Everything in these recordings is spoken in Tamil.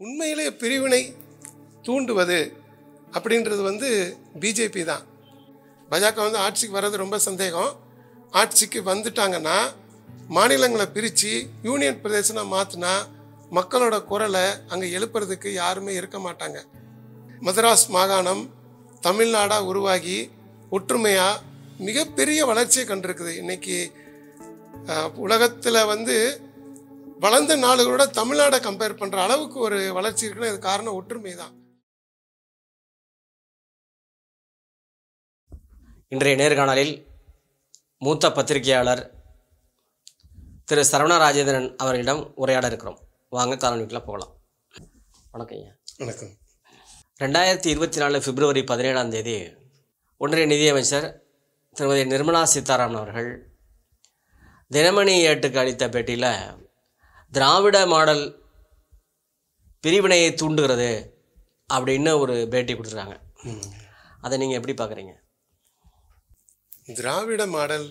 உண்மையிலே பிரிவினை தூண்டுவது அப்படின்றது வந்து பிஜேபி தான். பாஜக வந்து ஆட்சிக்கு வர்றது ரொம்ப சந்தேகம். ஆட்சிக்கு வந்துட்டாங்கன்னா மாநிலங்களை பிரித்து யூனியன் பிரதேசனா மாற்றினா மக்களோட குரலை அங்கே எழுப்புறதுக்கு யாருமே இருக்க மாட்டாங்க. மதராஸ் மாகாணம் தமிழ்நாடாக உருவாகி ஒற்றுமையாக மிகப்பெரிய வளர்ச்சியை கண்டிருக்குது. இன்னைக்கு உலகத்தில் வந்து வளர்ந்த நாடுகளோட தமிழ்நாடை கம்பேர் பண்ணுற அளவுக்கு ஒரு வளர்ச்சி இருக்குன்னா இது காரணம் ஒற்றுமை தான். இன்றைய நேர்காணலில் மூத்த பத்திரிகையாளர் திரு சரவண ராஜேந்திரன் அவர்களிடம் உரையாட இருக்கிறோம். வாங்க காலனிக்குள்ள போகலாம். வணக்கம் ஐயா. வணக்கம். 2024 பிப்ரவரி 17 ஒன்றிய நிதியமைச்சர் திருமதி நிர்மலா சீதாராமன் அவர்கள் தினமணி ஏட்டுக்கு அளித்த பேட்டியில் திராவிட மாடல் பிரிவினையை தூண்டுகிறது அப்படின்னு ஒரு பேட்டி கொடுத்துருக்காங்க. அதை நீங்கள் எப்படி பார்க்குறீங்க? திராவிட மாடல்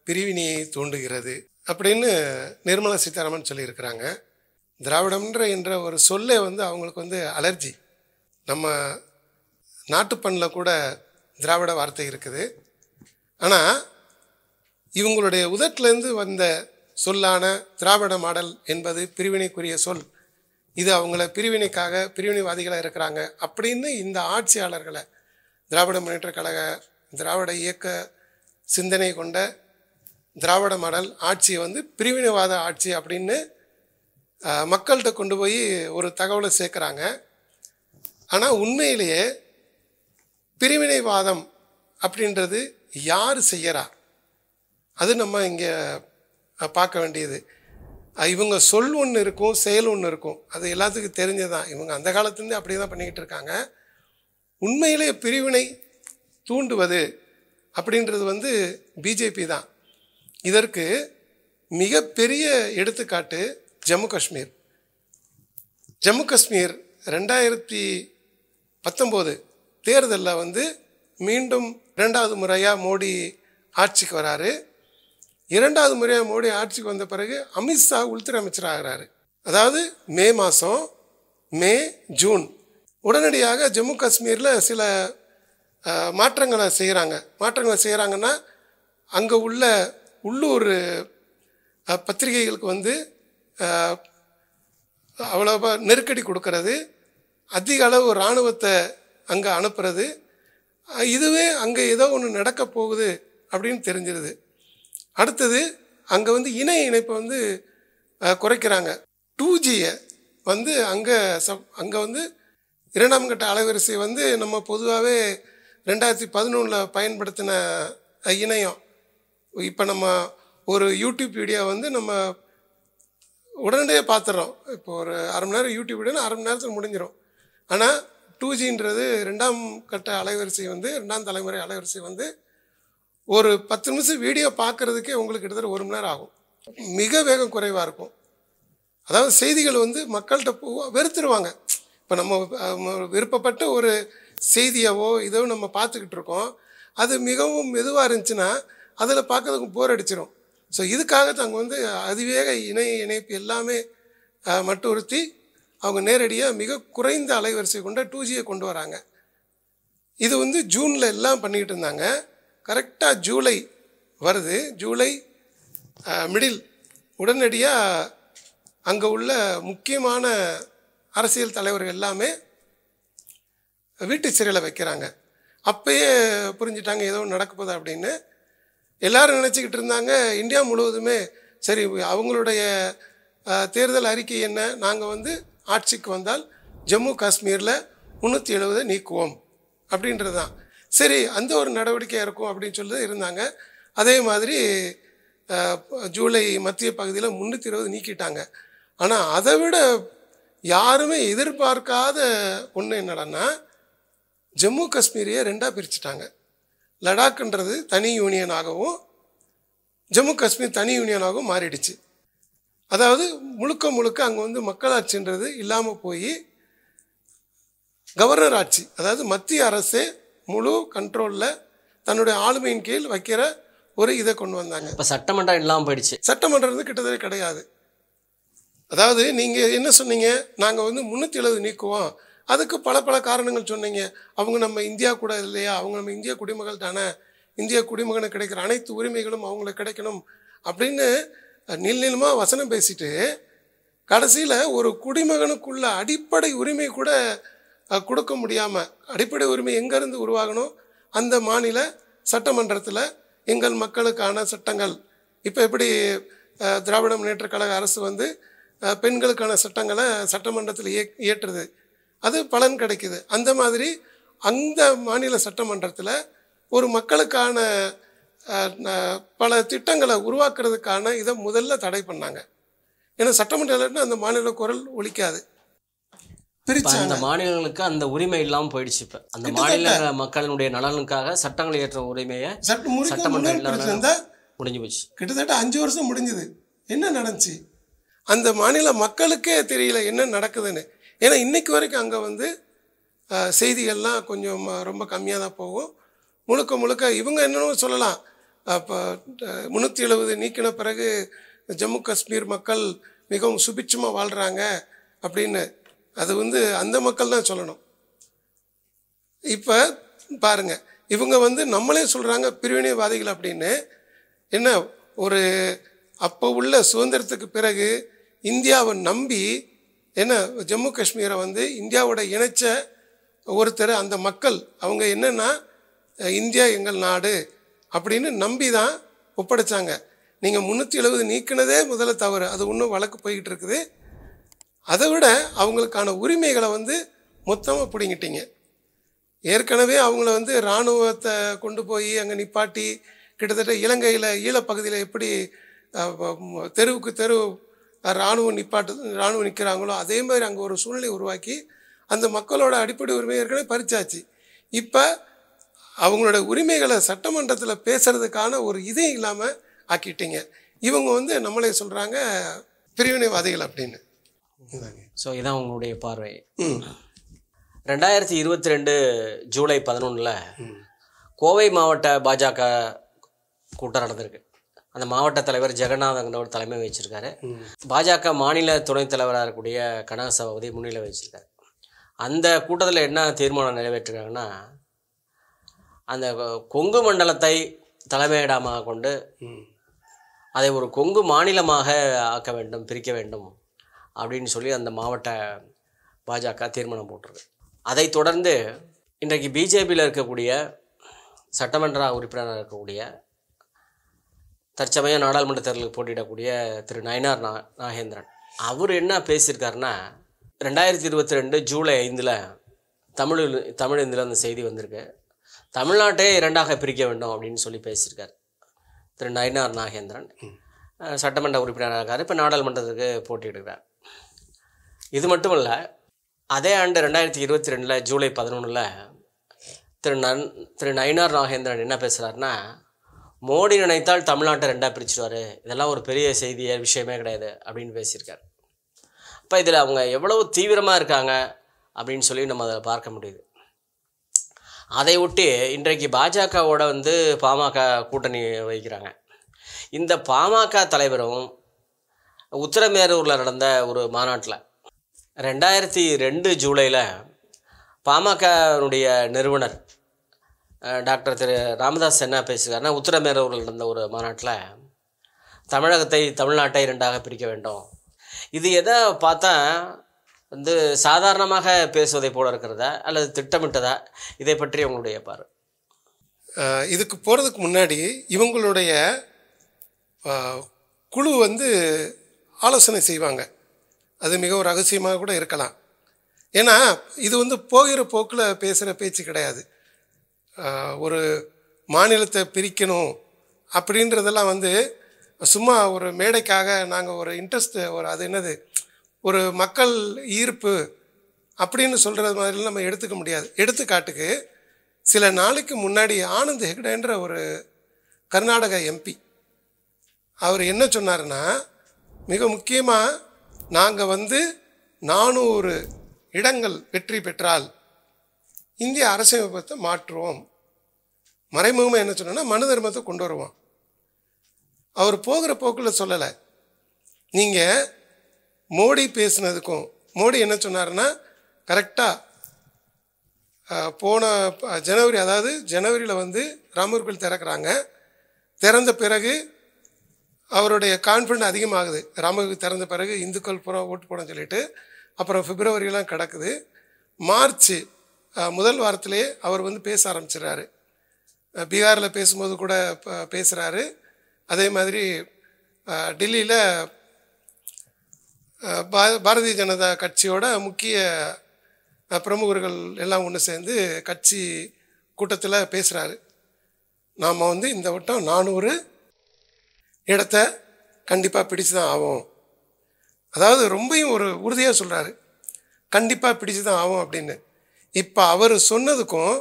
பிரிவினையை தூண்டுகிறது அப்படின்னு நிர்மலா சீதாராமன் சொல்லியிருக்கிறாங்க. திராவிடம்ன்ற என்ற ஒரு சொல்லே வந்து அவங்களுக்கு வந்து அலர்ஜி. நம்ம நாட்டுப்பண்ணில் கூட திராவிட வார்த்தை இருக்குது. ஆனால் இவங்களுடைய உதட்டிலேருந்து வந்த சொல்லான திராவிட மாடல் என்பது பிரிவினைக்குரிய சொல். இது அவங்கள பிரிவினைவாதிகளாக இருக்கிறாங்க அப்படின்னு இந்த ஆட்சியாளர்களை திராவிட முன்னேற்ற கழக திராவிட இயக்க சிந்தனை கொண்ட திராவிட மாடல் ஆட்சியை வந்து பிரிவினைவாத ஆட்சி அப்படின்னு மக்கள்கிட்ட கொண்டு போய் ஒரு தகவலை சேர்க்குறாங்க. ஆனால் உண்மையிலேயே பிரிவினைவாதம் அப்படின்றது யார் செய்யறா அது நம்ம இங்கே பார்க்க வேண்டியது. இவங்க சொல் ஒன்று இருக்கும், செயல் ஒன்று இருக்கும். அது எல்லாத்துக்கும் தெரிஞ்சதான். இவங்க அந்த காலத்துலேருந்து அப்படியே தான் பண்ணிக்கிட்டு இருக்காங்க. உண்மையிலே பிரிவினை தூண்டுவது அப்படின்றது வந்து பிஜேபி தான். இதற்கு மிகப்பெரிய எடுத்துக்காட்டு ஜம்மு காஷ்மீர். ஜம்மு காஷ்மீர் 2019 தேர்தலில் வந்து மீண்டும் 2வது முறையாக மோடி ஆட்சிக்கு வராரு. 2வது முறையாக மோடி ஆட்சிக்கு வந்த பிறகு அமித்ஷா உள்துறை அமைச்சர் ஆகிறாரு. அதாவது மே ஜூன் உடனடியாக ஜம்மு காஷ்மீரில் சில மாற்றங்களை செய்கிறாங்கன்னா அங்கே உள்ள உள்ளூர் பத்திரிகைகளுக்கு வந்து அவ்வளோவா நெருக்கடி கொடுக்கறது, அதிக அளவு இராணுவத்தை அங்கே அனுப்புறது, இதுவே அங்கே ஏதோ ஒன்று நடக்க போகுது அப்படின்னு தெரிஞ்சிருது. அடுத்தது அங்கே வந்து இணைப்பை வந்து குறைக்கிறாங்க. 2Gயை வந்து அங்கே வந்து 2ஆம் கட்ட அலைவரிசை வந்து நம்ம பொதுவாகவே 2011 பயன்படுத்தின இணையம். இப்போ நம்ம ஒரு யூடியூப் வீடியோ வந்து நம்ம உடனடியாக பார்த்துடுறோம். இப்போ ஒரு அரை மணி நேரம் யூடியூப் வீடியோனா அரை மணி நேரத்தில் முடிஞ்சிடும். ஆனால் 2Gன்றது 2ஆம் கட்ட அலைவரிசை வந்து 2ஆம் தலைமுறை அலைவரிசை வந்து ஒரு 10 நிமிஷம் வீடியோ பார்க்குறதுக்கே உங்களுக்கு கிட்டத்தட்ட 1 மணி நேரம் ஆகும். மிக வேகம் குறைவாக இருக்கும். அதாவது செய்திகள் வந்து மக்கள்கிட்ட வெறுத்துருவாங்க. இப்போ நம்ம விருப்பப்பட்ட ஒரு செய்தியாவோ இதோ நம்ம பார்த்துக்கிட்டு இருக்கோம். அது மிகவும் மெதுவாக இருந்துச்சுன்னா அதில் பார்க்கறதுக்கு போர் அடிச்சிடும். ஸோ இதுக்காக தாங்க வந்து அதிவேக இணைப்பு எல்லாமே மட்டுறுத்தி அவங்க நேரடியாக மிக குறைந்த அலைவரிசை கொண்ட 2Gயை கொண்டு வராங்க. இது வந்து ஜூனில் எல்லாம் பண்ணிக்கிட்டு இருந்தாங்க. கரெக்டாக ஜூலை வருது. ஜூலை மிடில் உடனடியாக அங்கே உள்ள முக்கியமான அரசியல் தலைவர்கள் எல்லாமே வீட்டு சிறையில் வைக்கிறாங்க. அப்பயே புரிஞ்சிட்டாங்க ஏதோ நடக்க போகுது அப்படின்னு. எல்லாரும் நினச்சிக்கிட்டு இருந்தாங்க இந்தியா முழுவதுமே சரி அவங்களுடைய தேர்தல் அறிக்கை என்ன, நாங்கள் வந்து ஆட்சிக்கு வந்தால் ஜம்மு காஷ்மீரில் 370 நீக்குவோம் அப்படின்றது தான். சரி அந்த ஒரு நடவடிக்கையாக இருக்கும் அப்படின்னு சொல்லி இருந்தாங்க. அதே மாதிரி ஜூலை மத்திய பகுதியில் 320 நீக்கிட்டாங்க. ஆனால் அதை விட யாருமே எதிர்பார்க்காத ஒன்று என்னடான்னா ஜம்மு காஷ்மீரையே 2ஆக பிரிச்சுட்டாங்க. லடாக்ன்றது தனி யூனியனாகவும் ஜம்மு காஷ்மீர் தனி யூனியனாகவும் மாறிடுச்சு. அதாவது முழுக்க அங்கே வந்து மக்களாட்சின்றது இல்லாமல் போய் கவர்னர் ஆட்சி, அதாவது மத்திய அரசே முழு கண்ட்ரோலில் தன்னுடைய ஆளுமையின் கீழ் வைக்கிற ஒரு இதை கொண்டு வந்தாங்க. இப்போ சட்டமன்றம் இல்லாமல் போயிடுச்சு. சட்டமன்றம் கிட்டத்தட்ட கிடையாது. அதாவது நீங்கள் என்ன சொன்னீங்க, நாங்கள் வந்து 370 நீக்குவோம், அதுக்கு பல பல காரணங்கள் சொன்னீங்க. அவங்க நம்ம இந்தியா கூட இல்லையா, அவங்க நம்ம இந்திய குடிமகள் தானே, இந்திய குடிமகனுக்கு கிடைக்கிற அனைத்து உரிமைகளும் அவங்களுக்கு கிடைக்கணும் அப்படின்னு நீளமாக வசனம் பேசிட்டு கடைசியில் ஒரு குடிமகனுக்குள்ள அடிப்படை உரிமை கூட கொடுக்க முடியாமல், அடிப்படை உரிமை எங்கேருந்து உருவாகணும், அந்த மாநில சட்டமன்றத்தில் எங்கள் மக்களுக்கான சட்டங்கள், இப்போ எப்படி திராவிட முன்னேற்ற கழக அரசு வந்து பெண்களுக்கான சட்டங்களை சட்டமன்றத்தில் இயற்றுது, அது பலன் கிடைக்குது. அந்த மாதிரி அந்த மாநில சட்டமன்றத்தில் ஒரு மக்களுக்கான பல திட்டங்களை உருவாக்குறதுக்கான இதை முதல்ல தடை பண்ணாங்க. ஏன்னா சட்டமன்றத்தில் அந்த மாநில குரல் ஒலிக்காது. அந்த மாநிலங்களுக்கு அந்த உரிமை இல்லாமல் போயிடுச்சு. இப்போ அந்த மாநில மக்களுடைய நலனுக்காக சட்டங்களை ஏற்ற உரிமையை சட்டமன்றம் முடிஞ்சு போச்சு. கிட்டத்தட்ட 5 வருஷம் முடிஞ்சுது. என்ன நடந்துச்சு அந்த மாநில மக்களுக்கே தெரியல என்ன நடக்குதுன்னு. ஏன்னா இன்னைக்கு வரைக்கும் அங்கே வந்து செய்திகள்லாம் கொஞ்சம் ரொம்ப கம்மியாக தான் போகும். முழுக்க முழுக்க இவங்க என்னென்னு சொல்லலாம், இப்போ 370 நீக்கின பிறகு ஜம்மு காஷ்மீர் மக்கள் மிகவும் சுபிட்சமாக வாழ்கிறாங்க அப்படின்னு. அது வந்து அந்த மக்கள் தான் சொல்லணும். இப்போ பாருங்க, இவங்க வந்து நம்மளே சொல்கிறாங்க பிரிவினைவாதிகள் அப்படின்னு. என்ன ஒரு அப்போ உள்ள சுதந்திரத்துக்கு பிறகு இந்தியாவை நம்பி என்ன ஜம்மு காஷ்மீரை வந்து இந்தியாவோட இணைச்ச ஒருத்தர், அந்த மக்கள் அவங்க என்னென்னா இந்தியா எங்கள் நாடு அப்படின்னு நம்பி தான் ஒப்படைச்சாங்க. நீங்கள் 370 நீக்கினதே முதல்ல தவறு, அது இன்னும் வழக்கு போய்கிட்டு இருக்குது. அதை விட அவங்களுக்கான உரிமைகளை வந்து மொத்தமாக பிடிங்கிட்டீங்க. ஏற்கனவே அவங்கள வந்து இராணுவத்தை கொண்டு போய் அங்கே நிப்பாட்டி கிட்டத்தட்ட இலங்கையில் ஈழப்பகுதியில் எப்படி தெருவுக்கு தெரு இராணுவம் நிற்கிறாங்களோ அதே மாதிரி அங்கே ஒரு சூழ்நிலை உருவாக்கி அந்த மக்களோட அடிப்படை உரிமை ஏற்கனவே பறிச்சாச்சு. இப்போ அவங்களோட உரிமைகளை சட்டமன்றத்தில் பேசுறதுக்கான ஒரு இதே இல்லாமல் ஆக்கிட்டீங்க. இவங்க வந்து நம்மளே சொல்கிறாங்க பிரிவினைவாதிகள் அப்படின்னு. ஸோ இதான் உங்களுடைய பார்வை. 2022 ஜூலை 11 கோவை மாவட்ட பாஜக கூட்டம் நடந்திருக்கு. அந்த மாவட்ட தலைவர் ஜெகநாதன் தலைமை வச்சிருக்காரு. பாஜக மாநில துணைத் தலைவராக இருக்கக்கூடிய கனக சபாபதி முன்னிலை வச்சிருக்காரு. அந்த கூட்டத்தில் என்ன தீர்மானம் நிறைவேற்றிருக்காங்கன்னா, அந்த கொங்கு மண்டலத்தை தலைமையிடமாக கொண்டு அதை ஒரு கொங்கு மாநிலமாக ஆக்க வேண்டும், பிரிக்க வேண்டும் அப்படின்னு சொல்லி அந்த மாவட்ட பாஜக தீர்மானம் போட்டிருக்கு. அதை தொடர்ந்து இன்றைக்கு பிஜேபியில் இருக்கக்கூடிய சட்டமன்ற உறுப்பினராக இருக்கக்கூடிய தற்சமயம் நாடாளுமன்ற தேர்தலுக்கு போட்டியிடக்கூடிய திரு நயினார் நாகேந்திரன் அவர் என்ன பேசியிருக்காருன்னா, 2022 ஜூலை 5 தமிழ் இந்தியில் அந்த செய்தி வந்திருக்கு, தமிழ்நாட்டே 2ஆக பிரிக்க வேண்டும் அப்படின்னு சொல்லி பேசியிருக்கார் திரு நயினார் நாகேந்திரன். சட்டமன்ற உறுப்பினராக இருக்கார், இப்போ நாடாளுமன்றத்துக்கு போட்டியிடுகிறார். இது மட்டும் இல்லை, அதே ஆண்டு 2022 ஜூலை 11 திரு நயினார் நாகேந்திரன் என்ன பேசுகிறாருன்னா, மோடி நினைத்தால் தமிழ்நாட்டை 2ஆக பிரிச்சுடுவார், இதெல்லாம் ஒரு பெரிய விஷயமே கிடையாது அப்படின்னு பேசியிருக்கார். அப்போ இதில் அவங்க எவ்வளவு தீவிரமாக இருக்காங்க அப்படின்னு சொல்லி நம்ம அதை பார்க்க முடியுது. அதை ஒட்டி இன்றைக்கு பாஜகவோட வந்து பாமக கூட்டணி வைக்கிறாங்க. இந்த பாமக தலைவரும் உத்தரமேரூரில் நடந்த ஒரு மாநாட்டில் 2002 ஜூலையில் பாமகனுடைய நிறுவனர் டாக்டர் திரு ராமதாஸ் என்ன பேசுகிறாருன்னா, உத்தரமேரூரில் நடந்த ஒரு மாநாட்டில் தமிழ்நாட்டை 2ஆக பிரிக்க வேண்டும். இது எதை பார்த்தா வந்து சாதாரணமாக பேசுவதை போல இருக்கிறதா அல்லது திட்டமிட்டதா? இதை பற்றி உங்களுடைய பார்வை. இதுக்கு போகிறதுக்கு முன்னாடி இவங்களுடைய குழு வந்து ஆலோசனை செய்வாங்க. அது மிகவும் ரகசியமாக கூட இருக்கலாம். ஏன்னா இது வந்து போகிற போக்கில் பேசுகிற பேச்சு கிடையாது. ஒரு மாநிலத்தை பிரிக்கணும் அப்படின்றதெல்லாம் வந்து சும்மா ஒரு மேடைக்காக நாங்கள் ஒரு இன்ட்ரெஸ்ட்டு அது என்னது ஒரு மக்கள் ஈர்ப்பு அப்படின்னு சொல்கிறது மாதிரிலாம் நம்ம எடுத்துக்க முடியாது. எடுத்துக்காட்டுக்கு சில நாளைக்கு முன்னாடி ஆனந்த் ஹெக்டேன்ற ஒரு கர்நாடக எம்பி அவர் என்ன சொன்னார்னா, மிக முக்கியமாக நாங்கள் வந்து 400 இடங்கள் வெற்றி பெற்றால் இந்திய அரசியலமைப்பை மாற்றுவோம். மறைமுகமாக என்ன சொன்னோன்னா மனு தர்மத்தை கொண்டு வருவோம். அவர் போகிற போக்கில் சொல்லலை, நீங்கள் மோடி பேசுனதுக்கும், மோடி என்ன சொன்னாருன்னா, கரெக்டாக போன ஜனவரி, அதாவது ஜனவரியில் வந்து ராமர் கோயில் திறக்கிறாங்க. திறந்த பிறகு அவருடைய கான்ஃபிடன்ட் அதிகமாகுது. ராமர் கோயில் திறந்த பிறகு இந்துக்கள் பூரா ஓட்டு போடணும்னு சொல்லிட்டு. அப்புறம் பிப்ரவரியெலாம் கிடக்குது. மார்ச் முதல் வாரத்திலே அவர் வந்து பேச ஆரம்பிச்சிடுறாரு. பீகாரில் பேசும்போது கூட பேசுகிறாரு. அதே மாதிரி டெல்லியில் பாரதிய ஜனதா கட்சியோட முக்கிய பிரமுகர்கள் எல்லாம் ஒன்று சேர்ந்து கட்சி கூட்டத்தில் பேசுகிறாரு. நாம் வந்து இந்த வட்டம் 400 இடத்த கண்டிப்பாக பிடிச்சு தான் ஆகும். அதாவது ரொம்பவும் ஒரு உறுதியாக சொல்கிறாரு, கண்டிப்பாக பிடிச்சு தான் ஆகும் அப்படின்னு. இப்போ அவர் சொன்னதுக்கும்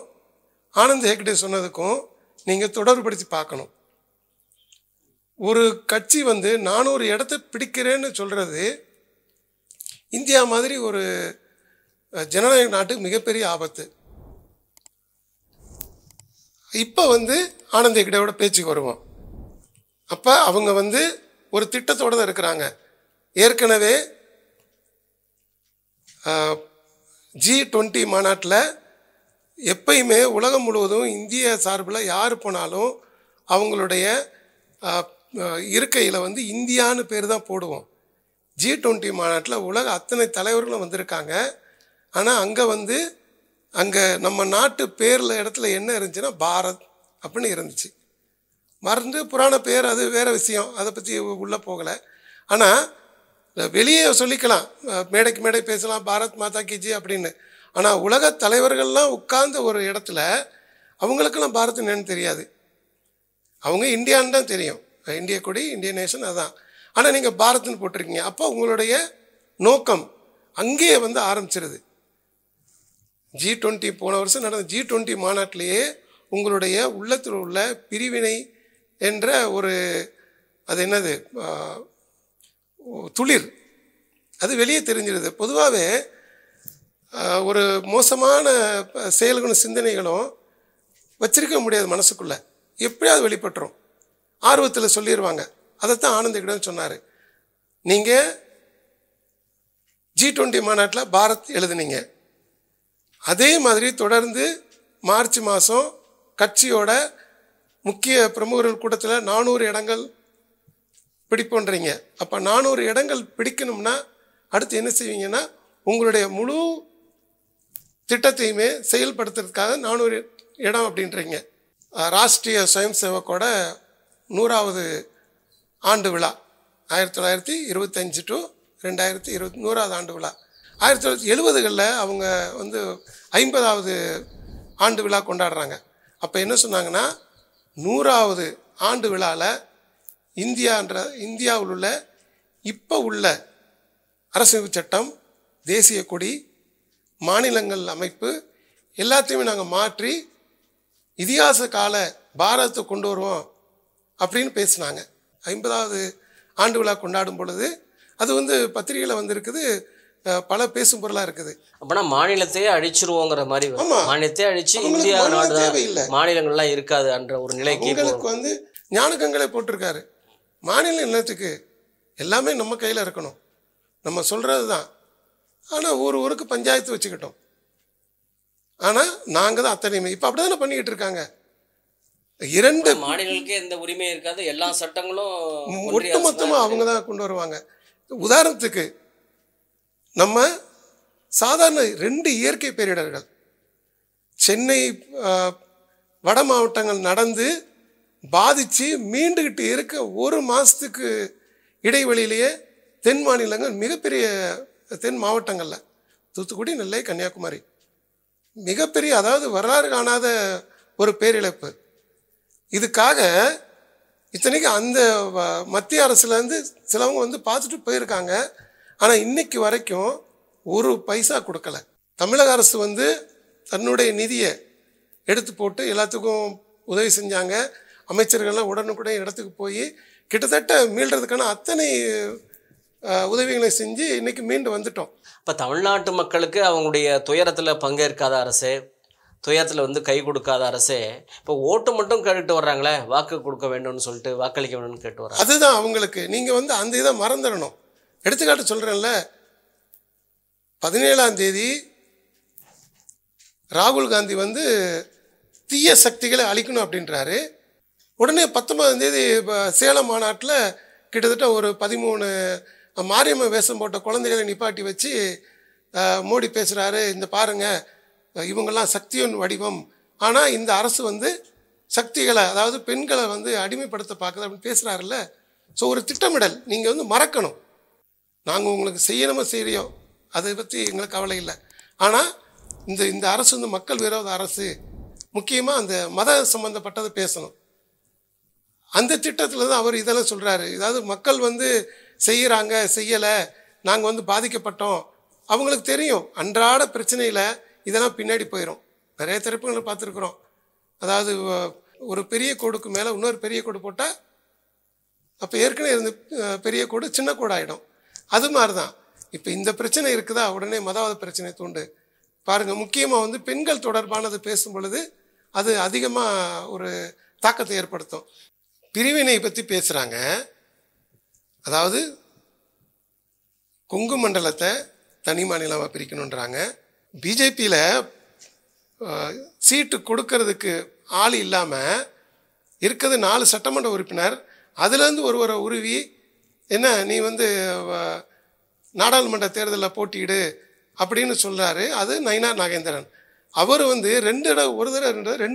ஆனந்த் ஹெக்டே சொன்னதுக்கும் நீங்கள் தொடர்புபடுத்தி பார்க்கணும். ஒரு கட்சி வந்து 400 இடத்த பிடிக்கிறேன்னு சொல்கிறது இந்தியா மாதிரி ஒரு ஜனநாயக நாட்டுக்கு மிகப்பெரிய ஆபத்து. இப்போ வந்து ஆனந்த் ஹெக்டேவோட பேச்சுக்கு வருவோம். அப்போ அவங்க வந்து ஒரு திட்டத்தோடு தான் இருக்கிறாங்க. ஏற்கனவே G20 மாநாட்டில் எப்பயுமே உலகம் முழுவதும் இந்திய சார்பில் யார் போனாலும் அவங்களுடைய இருக்கையில் வந்து இந்தியான்னு பேர் தான் போடுவோம். G20 மாநாட்டில் உலக அத்தனை தலைவர்களும் வந்திருக்காங்க. ஆனால் அங்கே நம்ம நாட்டு பேரில் இடத்துல என்ன இருந்துச்சுன்னா பாரத் அப்படின்னு இருந்துச்சு. மறந்து புராண பேர், அது வேறு விஷயம், அதை பற்றி உள்ளே போகலை. ஆனால் வெளியே சொல்லிக்கலாம், மேடைக்கு மேடை பேசலாம், பாரத் மாதா கி ஜெய் அப்படின்னு. ஆனால் உலக தலைவர்கள்லாம் உட்கார்ந்த ஒரு இடத்துல அவங்களுக்கெல்லாம் பாரத் என்னன்னு தெரியாது. அவங்க இந்தியான்னு தான் தெரியும், இந்திய கொடி, இந்திய நேஷன், அதான். ஆனால் நீங்கள் பாரத்னு போட்டிருக்கீங்க. அப்போ உங்களுடைய நோக்கம் அங்கேயே வந்து ஆரம்பிச்சிருது. G20 போன வருஷம் நடந்த G20 மாநாட்டிலேயே உங்களுடைய உள்ளத்தில் உள்ள பிரிவினை என்ற ஒரு, அது என்னது, துளிர், அது வெளியே தெரிஞ்சிருது. பொதுவாகவே ஒரு மோசமான செயல்களும் சிந்தனைகளும் வச்சிருக்க முடியாது மனசுக்குள்ளே, எப்படியாவது வெளிப்பட்டுரும். ஆர்வத்தில் சொல்லிடுவாங்க. அதைத்தான் ஆனந்த் ஹெக்டே சொன்னார். நீங்கள் G20 மாநாட்டில் பாரத் எழுதுனீங்க, அதே மாதிரி தொடர்ந்து மார்ச் மாதம் கட்சியோட முக்கிய பிரமுகர்கள் கூட்டத்தில் 400 இடங்கள் பிடிப்போன்றீங்க. அப்போ 400 இடங்கள் பிடிக்கணும்னா அடுத்து என்ன செய்வீங்கன்னா, உங்களுடைய முழு திட்டத்தையுமே செயல்படுத்துறதுக்காக 400 இடம் அப்படின்றீங்க. ராஷ்ட்ரிய ஸ்வயம் சேவக்கோட 100வது ஆண்டு விழா 1925 to 2020 100வது ஆண்டு விழா. 1970களில் அவங்க வந்து 50வது ஆண்டு விழா கொண்டாடுறாங்க. அப்போ என்ன சொன்னாங்கன்னா, 100வது ஆண்டு விழாவில் இந்தியாவில் உள்ள இப்போ உள்ள அரசியல் சட்டம், தேசிய கொடி, மாநிலங்கள் அமைப்பு எல்லாத்தையுமே நாங்கள் மாற்றி இதிகாச கால பாரதத்தை கொண்டு வருவோம் அப்படின்னு பேசினாங்க. 50வது ஆண்டு விழா கொண்டாடும் பொழுது அது வந்து பத்திரிகையில் வந்திருக்குது, பல பேசும் பொருளாக இருக்குது. அப்படின்னா மாநிலத்தையே அழிச்சிருவோங்கிற மாதிரி, மாநிலத்தையே அழிச்சு இந்தியா நாடு தேவையில்லை, மாநிலங்கள்லாம் இருக்காது என்ற ஒரு நிலைக்கு உங்களுக்கு வந்து ஞானகங்களை போட்டிருக்காரு. மாநில நிலத்துக்கு எல்லாமே நம்ம கையில் இருக்கணும், நம்ம சொல்கிறது தான். ஆனால் ஊருக்கு பஞ்சாயத்து வச்சுக்கிட்டோம். ஆனால் நாங்கள் தான் அத்தனையுமே இப்போ அப்படி தானே பண்ணிக்கிட்டு இருக்காங்க. 2 மாநிலங்களுக்கே எந்த உரிமையும் இருக்காது, எல்லா சட்டங்களும் ஒட்டுமொத்தமாக அவங்க தான் கொண்டு வருவாங்க. உதாரணத்துக்கு நம்ம சாதாரண 2 இயற்கை பேரிடர்கள், சென்னை வட மாவட்டங்கள் நடந்து பாதித்து மீண்டுக்கிட்டு இருக்க 1 மாதத்துக்கு இடைவெளியிலேயே தென் மாநிலங்கள், மிகப்பெரிய தென் மாவட்டங்களில் தூத்துக்குடி, நெல்லை, கன்னியாகுமரி, மிகப்பெரிய, அதாவது வரலாறு காணாத ஒரு பேரிழப்பு. இதுக்காக இத்தனைக்கு அந்த மத்திய அரசுலேருந்து சிலவங்க வந்து பார்த்துட்டு போயிருக்காங்க. ஆனால் இன்னைக்கு வரைக்கும் 1 பைசா கொடுக்கல. தமிழக அரசு வந்து தன்னுடைய நிதியை எடுத்து போட்டு எல்லாத்துக்கும் உதவி செஞ்சாங்க. அமைச்சர்கள்லாம் உடனுக்குடன் இடத்துக்கு போய் கிட்டத்தட்ட மீள்றதுக்கான அத்தனை உதவிகளை செஞ்சு இன்னைக்கு மீண்டு வந்துட்டோம். இப்போ தமிழ்நாட்டு மக்களுக்கு அவங்களுடைய துயரத்தில் பங்கேற்காத அரசு, துயரத்தில் வந்து கை கொடுக்காத அரசே இப்போ ஓட்டு மட்டும் கேட்டு வர்றாங்களே, வாக்கு கொடுக்க வேண்டும்னு சொல்லிட்டு வாக்களிக்க வேண்டும்னு கேட்டு வர்றாங்க. அதுதான் அவங்களுக்கு. நீங்கள் வந்து அந்த இதை மறந்துடணும். எடுத்துக்காட்டு சொல்கிறேன்ல, 17ஆம் தேதி ராகுல் காந்தி வந்து தீய சக்திகளை அழிக்கணும் அப்படின்றாரு. உடனே 19ஆம் தேதி சேலம் மாநாட்டில் கிட்டத்தட்ட ஒரு 13 மாரியம்ம வேஷம் போட்ட குழந்தைகளை நிப்பாட்டி வச்சு மோடி பேசுகிறாரு, இந்த பாருங்கள் இவங்கெல்லாம் சக்தியின் வடிவம், ஆனால் இந்த அரசு வந்து சக்திகளை அதாவது பெண்களை வந்து அடிமைப்படுத்த பார்க்குது அப்படின்னு பேசுகிறாருல்ல. ஸோ ஒரு திட்டமிடல். நீங்கள் வந்து மறக்கணும், நாங்கள் உங்களுக்கு செய்யணுமோ செய்யறியோ அதை பற்றி எங்களுக்கு கவலை இல்லை. ஆனால் இந்த அரசு வந்து மக்கள் விரோத அரசு, முக்கியமாக அந்த மத சம்மந்தப்பட்டதை பேசணும். அந்த திட்டத்தில் தான் அவர் இதெல்லாம் சொல்கிறாரு. அதாவது மக்கள் வந்து செய்கிறாங்க, செய்யலை, நாங்கள் வந்து பாதிக்கப்பட்டோம். அவங்களுக்கு தெரியும் அன்றாட பிரச்சனையில் இதெல்லாம் பின்னாடி போயிடும். நிறைய திரைப்படங்களை பார்த்துருக்குறோம். அதாவது ஒரு பெரிய கோடுக்கு மேலே இன்னொரு பெரிய கோடு போட்டால் அப்போ ஏற்கனவே இருந்த பெரிய கோடு சின்ன கோடு ஆகிடும். அது மாதிரி தான் இப்போ இந்த பிரச்சனை இருக்குதா, உடனே மதவாத பிரச்சனை தூண்டு பாருங்கள். முக்கியமாக வந்து பெண்கள் தொடர்பானது பேசும் பொழுது அது அதிகமாக ஒரு தாக்கத்தை ஏற்படுத்தும். பிரிவினை பற்றி பேசுகிறாங்க. அதாவது கொங்கு மண்டலத்தை தனி மாநிலமாக பிரிக்கணுன்றாங்க. பிஜேபியில் சீட்டு கொடுக்கறதுக்கு ஆள் இல்லாமல் இருக்கிறது 4 சட்டமன்ற உறுப்பினர். அதுலேருந்து ஒருவரை உருவி என்ன நீ வந்து நாடாளுமன்ற தேர்தலில் போட்டியிடு அப்படின்னு சொல்கிறாரு. அது நயினார் நாகேந்திரன். அவர் வந்து 2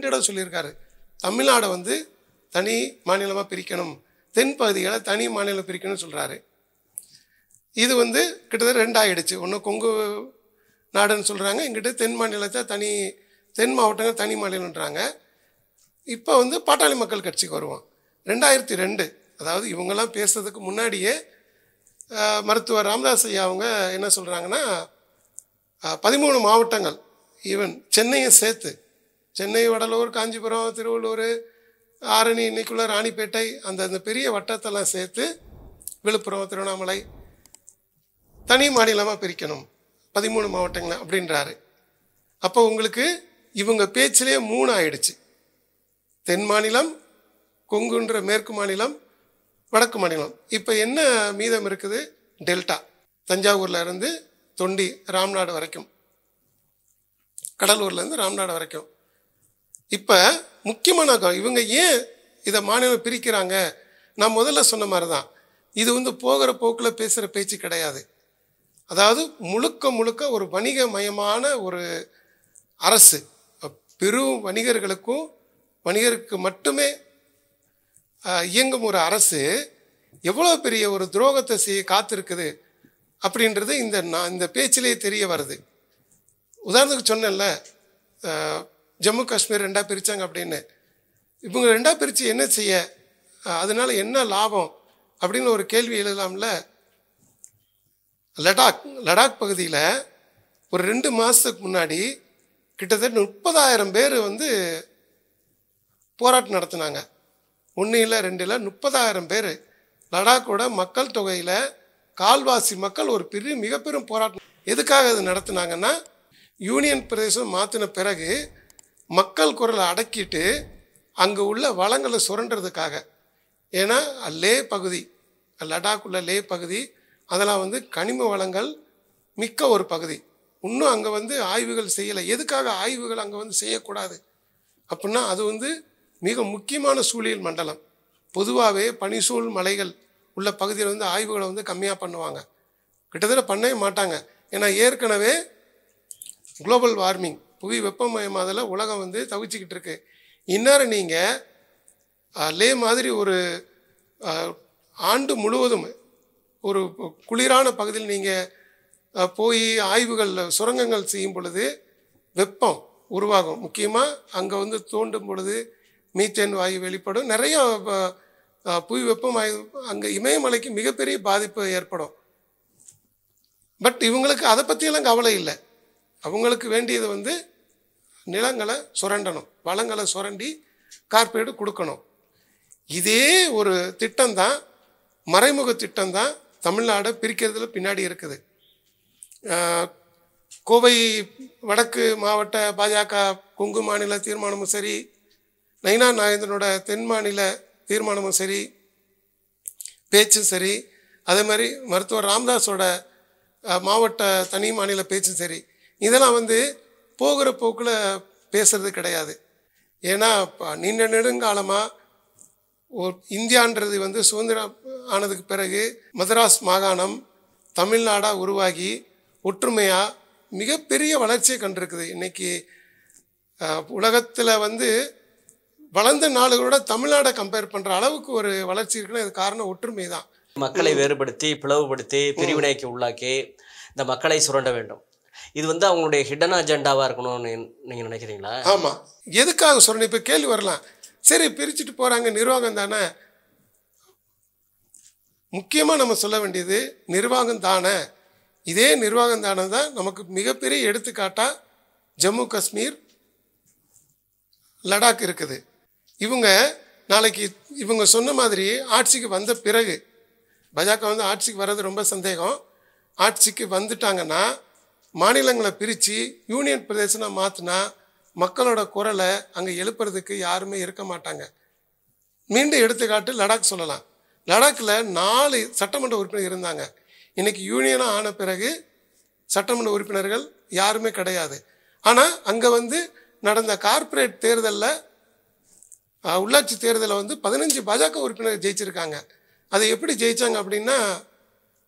இடம் சொல்லியிருக்காரு. தமிழ்நாடை வந்து தனி மாநிலமாக பிரிக்கணும், தென் பகுதிகளை தனி மாநிலம் பிரிக்கணும்னு சொல்கிறாரு. இது வந்து கிட்டத்தட்ட 2 ஆகிடுச்சு. ஒன்று கொங்கு நாடுன்னு சொல்கிறாங்க, இங்கிட்ட தென் மாநிலத்தை தென் மாவட்டங்கள் தனி மாநிலன்றாங்க. இப்போ வந்து பாட்டாளி மக்கள் கட்சிக்கு வருவோம். 2002 அதாவது இவங்கெல்லாம் பேசுறதுக்கு முன்னாடியே மருத்துவர் ராமதாஸ் ஐயா அவங்க என்ன சொல்கிறாங்கன்னா 13 மாவட்டங்கள், ஈவன் சென்னையும் சேர்த்து, சென்னை, வடலூர், காஞ்சிபுரம், திருவள்ளூர், ஆரணி, இன்னைக்குள்ள ராணிப்பேட்டை, அந்த பெரிய வட்டத்தெல்லாம் சேர்த்து விழுப்புரம், திருவண்ணாமலை தனி மாநிலமாக பிரிக்கணும் 13 மாவட்டங்கள் அப்படின்றாரு. அப்போ உங்களுக்கு இவங்க பேச்சிலே 3 ஆயிடுச்சு. தென் மாநிலம், கொங்குன்ற மேற்கு மாநிலம், வடக்கு மாநிலம். இப்போ என்ன மீதம் இருக்குது? டெல்டா, தஞ்சாவூரில் இருந்து தொண்டி, ராம்நாடு வரைக்கும், கடலூர்லேருந்து ராம்நாடு வரைக்கும். இப்போ முக்கியமான இவங்க ஏன் இதை மாநிலம் பிரிக்கிறாங்க? நான் முதல்ல சொன்ன மாதிரி தான், இது வந்து போகிற போக்கில் பேசுகிற பேச்சு கிடையாது. அதாவது முழுக்க ஒரு வணிகமயமான ஒரு அரசு, பெரும் வணிகருக்கு மட்டுமே இயங்கும் ஒரு அரசு எவ்வளோ பெரிய ஒரு துரோகத்தை செய்ய காத்திருக்குது அப்படின்றது இந்த பேச்சிலே தெரிய வருது. உதாரணத்துக்கு சொன்னேன்ல, ஜம்மு காஷ்மீர் 2ஆக பிரித்தாங்க அப்படின்னு. இவங்க 2ஆக பிரித்து என்ன செய்ய, அதனால என்ன லாபம் அப்படின்னு ஒரு கேள்வி எழுதலாம்ல. லடாக் பகுதியில் ஒரு 2 மாதத்துக்கு முன்னாடி கிட்டத்தட்ட 30,000 பேர் வந்து போராட்டம் நடத்தினாங்க. 1 இல்லை 2 இல்லை 30,000 பேர். லடாக்கோட மக்கள் தொகையில் கால்வாசி மக்கள் ஒரு மிகப்பெரும் போராட்டம். எதுக்காக அது நடத்தினாங்கன்னா, யூனியன் பிரதேசம் மாற்றின பிறகு மக்கள் குரலை அடக்கிட்டு அங்கே உள்ள வளங்களை சுரண்டுறதுக்காக. ஏன்னா லே பகுதி, லடாக் உள்ள லே பகுதி, அதெல்லாம் வந்து கனிம வளங்கள் மிக்க ஒரு பகுதி. இன்னும் அங்கே வந்து ஆய்வுகள் செய்யலை. எதுக்காக ஆய்வுகள் அங்கே வந்து செய்யக்கூடாது அப்படின்னா, அது வந்து மிக முக்கியமான சூழியல் மண்டலம். பொதுவாகவே பனிசூழ் மலைகள் உள்ள பகுதியில் வந்து ஆய்வுகளை வந்து கம்மியாக பண்ணுவாங்க, கிட்டத்தட்ட பண்ணவே மாட்டாங்க. ஏன்னா ஏற்கனவே குளோபல் வார்மிங், புவி வெப்பமயமாதல உலகம் வந்து தவிச்சிக்கிட்டு இருக்கு. இந்நேரம் நீங்கள் லே மாதிரி ஒரு ஆண்டு முழுவதும் ஒரு குளிரான பகுதியில் நீங்கள் போய் ஆய்வுகள் சுரங்கங்கள் செய்யும் பொழுது வெப்பம் உருவாகும். முக்கியமாக அங்கே வந்து தோண்டும் பொழுது மீத்தேன் வாயு வெளிப்படும். நிறைய புவி வெப்பம் அங்கே இமயமலைக்கு மிகப்பெரிய பாதிப்பு ஏற்படும். பட் இவங்களுக்கு அதை பற்றியெல்லாம் கவலை இல்லை. அவங்களுக்கு வேண்டியது வந்து நிலங்களை சுரண்டணும், வளங்களை சுரண்டி கார்பரேட் கொடுக்கணும். இதே ஒரு திட்டம்தான், மறைமுக திட்டம்தான் தமிழ்நாடை பிரிக்கிறதுல பின்னாடி இருக்குது. கோவை வடக்கு மாவட்ட பாஜக கொங்கு மாநில தீர்மானமும் சரி, நயினார் நாகேந்திரனோட தென் மாநில தீர்மானமும் சரி, பேச்சும் சரி, அதே மாதிரி மருத்துவர் ராமதாஸோட மாவட்ட தனி மாநில பேச்சு சரி, இதெல்லாம் வந்து போகிற போக்கில் பேசுறது கிடையாது. ஏன்னா நீண்ட நெடுங்காலமாக இந்தியான்றது வந்து சுதந்திரம் ஆனதுக்கு பிறகு மதராஸ் மாகாணம் தமிழ்நாடாக உருவாகி ஒற்றுமையாக மிகப்பெரிய வளர்ச்சியை கண்டிருக்குது. இன்றைக்கி உலகத்தில் வந்து வளர்ந்த நாடுகளோட தமிழ்நாடை கம்பேர் பண்ணுற அளவுக்கு ஒரு வளர்ச்சி இருக்குன்னா இது காரணம் ஒற்றுமை தான். மக்களை வேறுபடுத்தி பிளவுபடுத்தி பிரிவினைக்கு உள்ளாக்கி இந்த மக்களை சுரண்ட வேண்டும். இது வந்து அவங்களுடைய ஹிடன் அஜெண்டாவாக இருக்கணும்னு நீங்கள் நினைக்கிறீங்களா? ஆமாம். எதுக்காக சுரண்ட? இப்போ கேள்வி வரலாம், சரி பிரிச்சுட்டு போகிறாங்க, நிர்வாகம் தானே. முக்கியமாக நம்ம சொல்ல வேண்டியது நிர்வாகம் தானே. இதே நிர்வாகம் தானே தான் நமக்கு மிகப்பெரிய எடுத்துக்காட்டாக ஜம்மு காஷ்மீர், லடாக் இருக்குது. இவங்க நாளைக்கு இவங்க சொன்ன மாதிரி ஆட்சிக்கு வந்த பிறகு, பாஜக வந்து ஆட்சிக்கு வர்றது ரொம்ப சந்தேகம், ஆட்சிக்கு வந்துட்டாங்கன்னா மாநிலங்களை பிரித்து யூனியன் பிரதேசனை மாற்றினா மக்களோட குரலை அங்கே எழுப்புறதுக்கு யாருமே இருக்க மாட்டாங்க. மீண்டும் எடுத்துக்காட்டு லடாக் சொல்லலாம். லடாக்கில் 4 சட்டமன்ற உறுப்பினர் இருந்தாங்க. இன்றைக்கி யூனியனாக ஆன பிறகு சட்டமன்ற உறுப்பினர்கள் யாருமே கிடையாது. ஆனால் அங்கே வந்து நடந்த கார்ப்பரேட் தேர்தலில், உள்ளாட்சி தேர்தலில் வந்து 15 பாஜக உறுப்பினர் ஜெயிச்சிருக்காங்க. அதை எப்படி ஜெயித்தாங்க அப்படின்னா,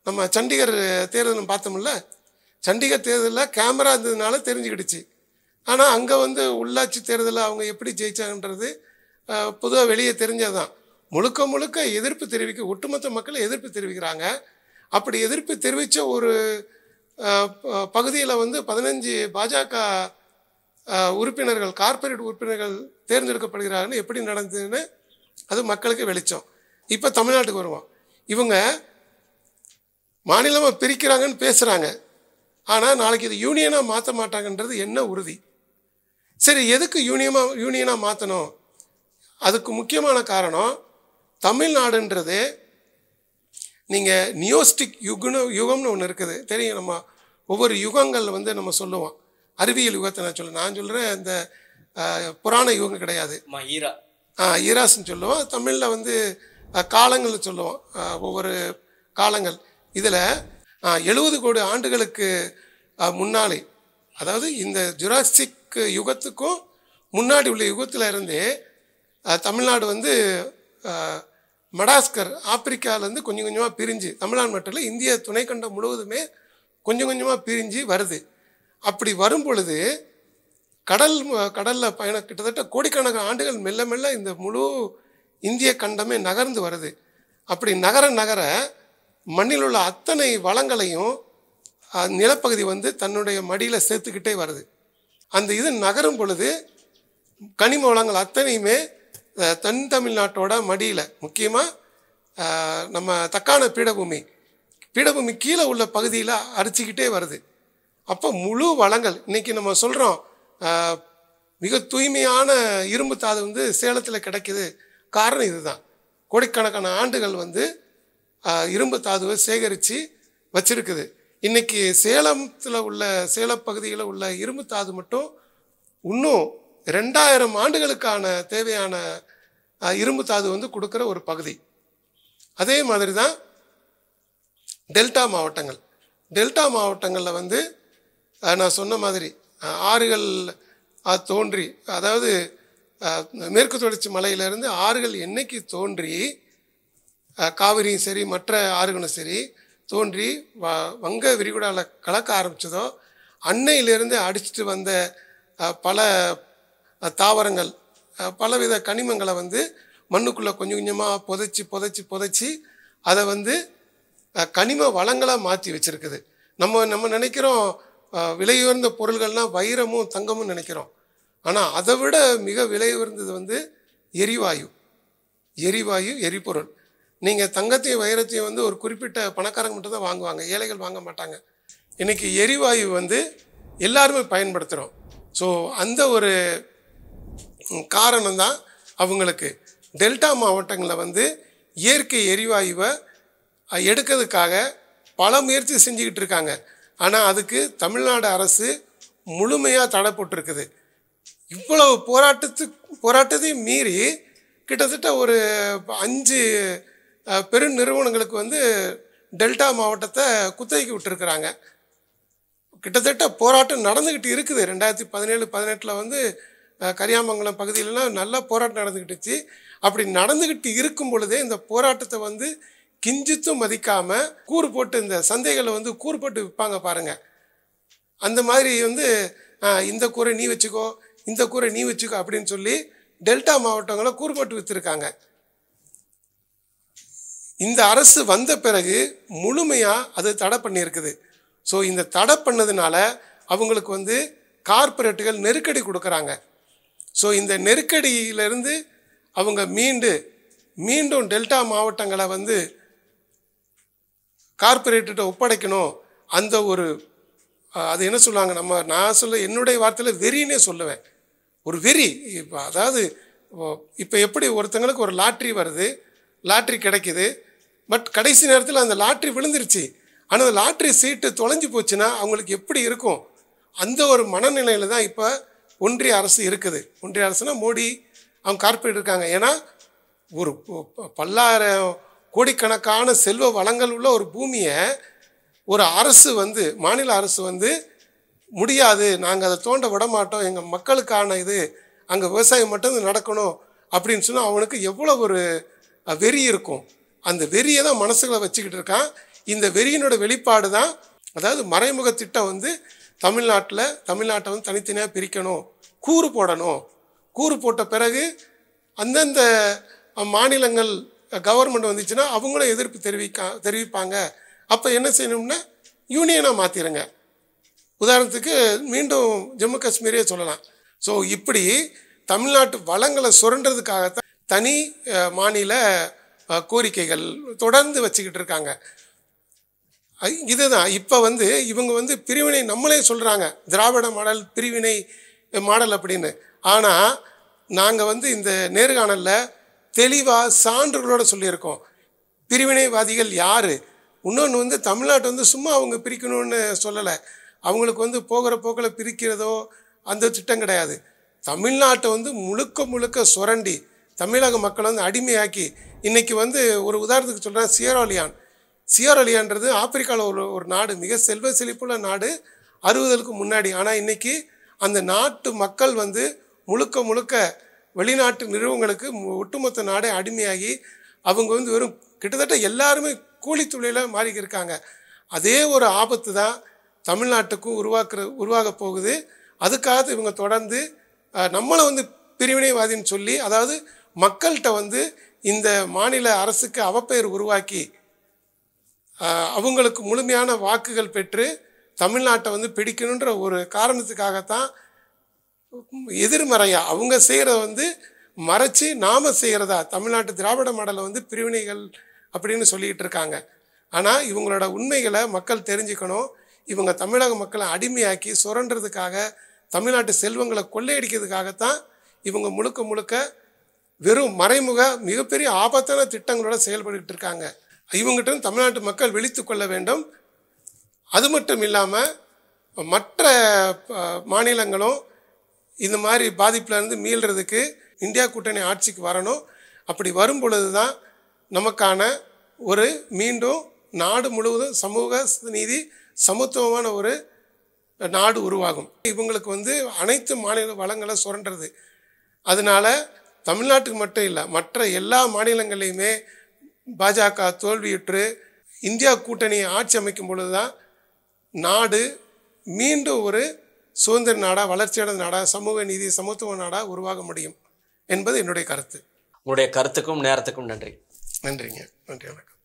நம்ம சண்டிகர் தேர்தல் பார்த்தோம்ல, சண்டிகர் தேர்தலில் கேமரா இருந்ததுனால தெரிஞ்சுக்கிடுச்சு. ஆனால் அங்கே வந்து உள்ளாட்சி தேர்தலில் அவங்க எப்படி ஜெயிச்சாங்கன்றது பொதுவாக வெளியே தெரிஞ்சதுதான். முழுக்க முழுக்க எதிர்ப்பு தெரிவிக்க ஒட்டுமொத்த மக்களை எதிர்ப்பு தெரிவிக்கிறாங்க. அப்படி எதிர்ப்பு தெரிவித்த ஒரு பகுதியில் வந்து 15 பாஜக உறுப்பினர்கள், கார்ப்பரேட் உறுப்பினர்கள் தேர்ந்தெடுக்கப்படுகிறாங்கன்னு எப்படி நடந்ததுன்னு அது மக்களுக்கு வெளிச்சம். இப்போ தமிழ்நாட்டுக்கு வருவோம். இவங்க மாநிலமாக பிரிக்கிறாங்கன்னு பேசுகிறாங்க, ஆனால் நாளைக்கு இது யூனியனாக மாற்ற மாட்டாங்கன்றது என்ன உறுதி? சரி, எதுக்கு யூனியனாக மாற்றணும்? அதுக்கு முக்கியமான காரணம், தமிழ்நாடுன்றது நீங்கள் நியோஸ்டிக் யுகம்னு ஒன்று இருக்குது தெரியும். நம்ம ஒவ்வொரு யுகங்கள் வந்து நம்ம சொல்லுவோம். அறிவியல் யுகத்தை நான் சொல்கிறேன், இந்த புராண யுகம் கிடையாது, ஈராஸ்ன்னு சொல்லுவோம். தமிழில் வந்து காலங்கள் சொல்லுவோம், ஒவ்வொரு காலங்கள். இதில் 70 கோடி ஆண்டுகளுக்கு முன்னாலே, அதாவது இந்த ஜுராசிக் யுகத்துக்கும் முன்னாடி உள்ள யுகத்தில் இருந்தே தமிழ்நாடு வந்து மடாஸ்கர் ஆப்பிரிக்காவிலேருந்து கொஞ்சம் கொஞ்சமாக பிரிஞ்சு, தமிழ்நாடு மட்டும் இல்லை இந்திய துணைக்கண்டம் முழுவதுமே கொஞ்சம் கொஞ்சமாக பிரிஞ்சு வருது. அப்படி வரும் பொழுது கடலில் பயணம் கிட்டத்தட்ட கோடிக்கணக்கான ஆண்டுகள் மெல்ல மெல்ல இந்த முழு இந்திய கண்டமே நகர்ந்து வருது. அப்படி நகர மண்ணில் உள்ள அத்தனை வளங்களையும் நிலப்பகுதி வந்து தன்னுடைய மடியில் சேர்த்துக்கிட்டே வருது. அந்த இது நகரும் பொழுது கனிம வளங்கள் அத்தனையுமே தென் தமிழ்நாட்டோட மடியில், முக்கியமாக நம்ம தக்கான பீடபூமி கீழே உள்ள பகுதியில் அரிச்சிக்கிட்டே வருது. அப்போ முழு வளங்கள் இன்றைக்கி நம்ம சொல்கிறோம், மிக தூய்மையான இரும்பு தாது வந்து சேலத்தில் கிடைக்கிது. காரணம் இதுதான். கோடிக்கணக்கான ஆண்டுகள் வந்து இரும்பு தாதுவை சேகரித்து வச்சிருக்குது. இன்றைக்கி சேலத்தில் உள்ள சேலப்பகுதியில் உள்ள இரும்பு தாது மட்டும் இன்னும் 2000 ஆண்டுகளுக்கான தேவையான இரும்பு தாது வந்து கொடுக்குற ஒரு பகுதி. அதே மாதிரி தான் டெல்டா மாவட்டங்களில் வந்து நான் சொன்ன மாதிரி ஆறுகள் தோன்றி, அதாவது மேற்கு தொடர்ச்சி மலையிலிருந்து ஆறுகள் என்னைக்கு தோன்றி, காவிரியும் சரி மற்ற ஆறுகளும் சரி தோன்றி வங்க விரிகுடாவில் கலக்க ஆரம்பித்ததோ அன்னையிலிருந்து அடிச்சுட்டு வந்த பல தாவரங்கள், பலவித கனிமங்களை வந்து மண்ணுக்குள்ளே கொஞ்சம் கொஞ்சமாக புதைச்சி அதை வந்து கனிம வளங்களாக மாற்றி வச்சுருக்குது. நம்ம நினைக்கிறோம் விலை உயர்ந்த பொருள்கள்னால் வைரமும் தங்கமும் நினைக்கிறோம். ஆனால் அதை விட மிக விலை உயர்ந்தது வந்து எரிபொருள். நீங்கள் தங்கத்தையும் வைரத்தையும் வந்து ஒரு குறிப்பிட்ட பணக்காரங்க மட்டும் தான் வாங்குவாங்க, ஏழைகள் வாங்க மாட்டாங்க. இன்றைக்கி எரிவாயு வந்து எல்லாருமே பயன்படுத்துகிறோம். ஸோ அந்த ஒரு காரணம்தான் அவங்களுக்கு டெல்டா மாவட்டங்களில் வந்து இயற்கை எரிவாயுவை எடுக்கிறதுக்காக பல முயற்சி செஞ்சுக்கிட்டு இருக்காங்க. ஆனால் அதுக்கு தமிழ்நாடு அரசு முழுமையாக தடை போட்டிருக்குது. இவ்வளவு போராட்டத்தையும் மீறி கிட்டத்தட்ட ஒரு 5 பெரு நிறுவனங்களுக்கு வந்து டெல்டா மாவட்டத்தை குத்தகைக்கு விட்டுருக்குறாங்க. கிட்டத்தட்ட போராட்டம் நடந்துக்கிட்டு இருக்குது. 2017-18 வந்து கரியாமங்கலம் பகுதியிலலாம் நல்லா போராட்டம் நடந்துக்கிட்டுச்சு. அப்படி நடந்துக்கிட்டு இருக்கும் பொழுதே இந்த போராட்டத்தை வந்து கிஞ்சித்தும் மதிக்காமல் கூறு போட்டு இந்த சந்தைகளை வந்து கூறு போட்டு விற்பாங்க பாருங்கள். அந்த மாதிரி வந்து இந்த கூரை நீ வச்சுக்கோ, இந்த கூரை நீ வச்சுக்கோ அப்படின்னு சொல்லி டெல்டா மாவட்டங்களை கூறு போட்டு விற்றுருக்காங்க. இந்த அரசு வந்த பிறகு முழுமையாக அது தடை பண்ணியிருக்குது. ஸோ இந்த தடை பண்ணதுனால அவங்களுக்கு வந்து கார்ப்பரேட்டுகள் நெருக்கடி கொடுக்குறாங்க. ஸோ இந்த நெருக்கடியிலிருந்து அவங்க மீண்டும் டெல்டா மாவட்டங்களை வந்து கார்ப்பரேட்ட ஒப்படைக்கணும். அந்த ஒரு அது என்ன சொல்லுவாங்க, நான் சொல்ல என்னுடைய வார்த்தையில் வெறின்னே சொல்லுவேன். ஒரு வெறி. இப்போ அதாவது இப்போ எப்படி ஒருத்தங்களுக்கு ஒரு லாட்ரி வருது, லாட்ரி கிடைக்குது, பட் கடைசி நேரத்தில் அந்த லாட்ரி விழுந்துருச்சு. ஆனால் அந்த லாட்ரி சீட்டு தொலைஞ்சு போச்சுன்னா அவங்களுக்கு எப்படி இருக்கும்? அந்த ஒரு மனநிலையில் தான் இப்போ ஒன்றிய அரசு இருக்குது. ஒன்றிய அரசுனா மோடி, அவங்க கார்ப்பரேட் இருக்காங்க. ஏன்னா ஒரு பல்லாயிரம் கோடிக்கணக்கான செல்வ வளங்கள் உள்ள ஒரு பூமியை ஒரு அரசு வந்து, மாநில அரசு வந்து முடியாது, நாங்கள் அதை தோண்ட விட மாட்டோம், எங்கள் மக்களுக்கான இது அங்கே விவசாயம் மட்டும் நடக்கணும் அப்படின்னு சொன்னால் அவனுக்கு எவ்வளோ ஒரு வெறி இருக்கும். அந்த வெறியை தான் மனசுகளை வச்சுக்கிட்டு இருக்கான். இந்த வெறியினோட வெளிப்பாடு தான், அதாவது மறைமுக திட்டம் வந்து தமிழ்நாட்டை வந்து தனித்தனியாக பிரிக்கணும், கூறு போடணும். கூறு போட்ட பிறகு அந்தந்த மாநிலங்கள் கவர்மெண்ட் வந்துச்சுன்னா அவங்களும் எதிர்ப்பு தெரிவிப்பாங்க. அப்போ என்ன செய்யணும்னா யூனியனாக மாற்றிடுங்க. உதாரணத்துக்கு மீண்டும் ஜம்மு காஷ்மீரே சொல்லலாம். ஸோ இப்படி தமிழ்நாட்டு வளங்களை சுரண்டுறதுக்காகத்தான் தனி மாநில கோரிக்கைகள் தொடர்ந்து வச்சுக்கிட்டு இருக்காங்க. இதுதான் இப்போ வந்து இவங்க வந்து பிரிவினை, நம்மளே சொல்கிறாங்க திராவிட மாடல் பிரிவினை மாடல் அப்படின்னு. ஆனால் நாங்கள் வந்து இந்த நேர்காணலில் தெளிவாக சான்றுகளோடு சொல்லியிருக்கோம். பிரிவினைவாதிகள் யார்? இன்னொன்று வந்து தமிழ்நாட்டை வந்து சும்மா அவங்க பிரிக்கணும்னு சொல்லலை. அவங்களுக்கு வந்து போகிற போக்கில் பிரிக்கிறதோ அந்த திட்டம் கிடையாது. தமிழ்நாட்டை வந்து முழுக்க சுரண்டி தமிழக மக்களை வந்து அடிமையாக்கி, இன்றைக்கி வந்து ஒரு உதாரணத்துக்கு சொல்கிறேன், சியராலியான்றது ஆப்பிரிக்காவில் ஒரு நாடு, மிக செல்வ செழிப்புள்ள நாடு 60களுக்கு முன்னாடி. ஆனால் இன்றைக்கி அந்த நாட்டு மக்கள் வந்து முழுக்க வெளிநாட்டு நிறுவனங்களுக்கு ஒட்டுமொத்த நாடே அடிமையாகி அவங்க வந்து வெறும் கிட்டத்தட்ட எல்லாருமே கூலி தொழிலில் மாறி இருக்காங்க. அதே ஒரு ஆபத்து தான் தமிழ்நாட்டுக்கும் உருவாக போகுது. அதுக்காக இவங்க தொடர்ந்து நம்மளை வந்து பிரிவினைவாதின்னு சொல்லி, அதாவது மக்கள்கிட்ட வந்து இந்த மாநில அரசுக்கு அவப்பெயர் உருவாக்கி அவங்களுக்கு முழுமையான வாக்குகள் பெற்று தமிழ்நாட்டை வந்து பிடிக்கணுன்ற ஒரு காரணத்துக்காகத்தான் எதிர்மறையாக அவங்க செய்கிறத வந்து மறைச்சி நாம் செய்கிறதா தமிழ்நாட்டு திராவிட மாடலை வந்து பிரிவினைகள் அப்படின்னு சொல்லிகிட்டு இருக்காங்க. ஆனால் இவங்களோட உண்மைகளை மக்கள் தெரிஞ்சுக்கணும். இவங்க தமிழக மக்களை அடிமையாக்கி சுரண்டுறதுக்காக, தமிழ்நாட்டு செல்வங்களை கொள்ளையடிக்கிறதுக்காகத்தான் இவங்க முழுக்க வெறும் மறைமுக மிகப்பெரிய ஆபத்தான திட்டங்களோட செயல்பட்டு இருக்காங்க. இவங்ககிட்ட தமிழ்நாட்டு மக்கள் விழித்து கொள்ள வேண்டும். அது மட்டும் இல்லாமல் மற்ற மாநிலங்களும் இந்த மாதிரி பாதிப்புலேருந்து மீள்றதுக்கு இந்தியா கூட்டணி ஆட்சிக்கு வரணும். அப்படி வரும் பொழுது தான் நமக்கான ஒரு மீண்டும் நாடு முழுவதும் சமூக நீதி சமத்துவமான ஒரு நாடு உருவாகும். இவங்களுக்கு வந்து அனைத்து மாநில வளங்களை சுரண்டுறது. அதனால் தமிழ்நாட்டுக்கு மட்டும் இல்லை, மற்ற எல்லா மாநிலங்களையுமே பாஜக தோல்வியுற்று இந்தியா கூட்டணி ஆட்சி அமைக்கும் பொழுது தான் நாடு மீண்டும் ஒரு சுதந்திர நாடாக, வளர்ச்சியடைந்த நாடாக, சமூக நீதி சமத்துவ நாடாக உருவாக முடியும் என்பது என்னுடைய கருத்து. உங்களுடைய கருத்துக்கும் நேரத்துக்கும் நன்றி. நன்றிங்க. நன்றி, வணக்கம்.